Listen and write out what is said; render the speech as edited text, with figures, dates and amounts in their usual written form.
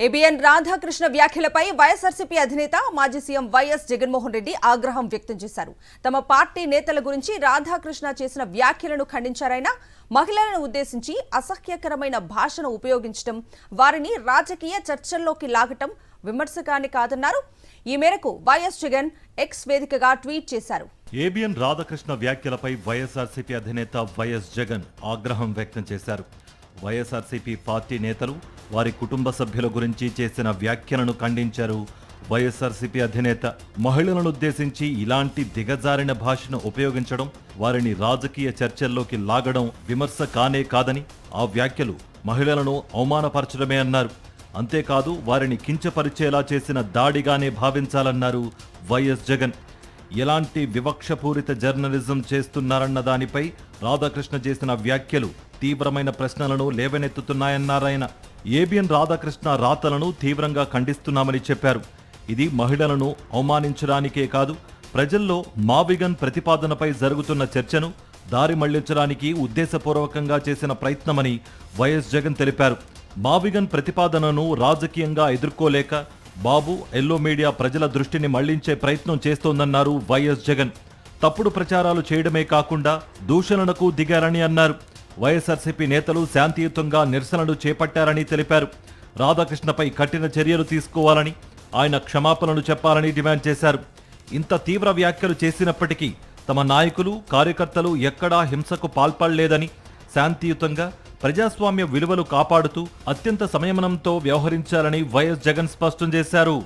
ABN Radhakrishna వ్యాఖ్యలపై వైఎస్ఆర్సీపీ అధినేత మాజీ సీఎం వైఎస్ జగన్మోహన్ రెడ్డి ఆగ్రహం వ్యక్తం చేశారు. తమ పార్టీ నేతల గురించి రాధాకృష్ణ చేసిన వ్యాఖ్యలను ఖండించారాయన. మహిళలను ఉద్దేశించి అసహ్యకరమైన భాషను ఉపయోగించడం, వారిని రాజకీయ చర్చల్లోకి లాగటం విమర్శకాన్ని కాదన్నారు. ఈ మేరకు వైఎస్ జగన్ ఎక్స్ వేదికగా ట్వీట్ చేశారు. ఏబిఎన్ రాధాకృష్ణ వ్యాఖ్యలపై వైఎస్ఆర్సీపీ అధినేత వైఎస్ జగన్ ఆగ్రహం వ్యక్తం చేశారు. వైఎస్ఆర్సీపీ పార్టీ నేతలు వారి కుటుంబ సభ్యుల గురించి చేసిన వ్యాఖ్యలను ఖండించారు. వైఎస్ఆర్సీపీ అధినేత మహిళలను ఉద్దేశించి ఇలాంటి దిగజారిన భాషను ఉపయోగించడం, వారిని రాజకీయ చర్చల్లోకి లాగడం విమర్శ కానే కాదని, ఆ వ్యాఖ్యలు మహిళలను అవమానపరచడమే అన్నారు. అంతేకాదు వారిని కించపరిచేలా చేసిన దాడిగానే భావించాలన్నారు వైఎస్ జగన్. ఎలాంటి వివక్షపూరిత జర్నలిజం చేస్తున్నారన్న దానిపై రాధాకృష్ణ చేసిన వ్యాఖ్యలు తీవ్రమైన ప్రశ్నలను లేవనెత్తుతున్నాయన్నారాయన. ఏబిఎన్ రాధాకృష్ణ రాతలను తీవ్రంగా ఖండిస్తున్నామని చెప్పారు. ఇది మహిళలను అవమానించడానికే కాదు, ప్రజల్లో మావిగన్ ప్రతిపాదనపై జరుగుతున్న చర్చను దారి మళ్లించడానికి ఉద్దేశపూర్వకంగా చేసిన ప్రయత్నమని వైఎస్ జగన్ తెలిపారు. మావిగన్ ప్రతిపాదనను రాజకీయంగా ఎదుర్కోలేక బాబు ఎల్లో మీడియా ప్రజల దృష్టిని మళ్లించే ప్రయత్నం చేస్తోందన్నారు వైఎస్ జగన్. తప్పుడు ప్రచారాలు చేయడమే కాకుండా దూషణలకు దిగారని అన్నారు. వైఎస్ఆర్సీపీ నేతలు శాంతియుతంగా నిరసనలు చేపట్టారని తెలిపారు. రాధాకృష్ణపై కఠిన చర్యలు తీసుకోవాలని, ఆయన క్షమాపణలు చెప్పాలని డిమాండ్ చేశారు. ఇంత తీవ్ర వ్యాఖ్యలు చేసినప్పటికీ తమ నాయకులు, కార్యకర్తలు ఎక్కడా హింసకు పాల్పడలేదని, శాంతియుతంగా ప్రజాస్వామ్య విలువలు కాపాడుతూ అత్యంత సంయమనంతో వ్యవహరించాలని వైఎస్ జగన్ స్పష్టం చేశారు.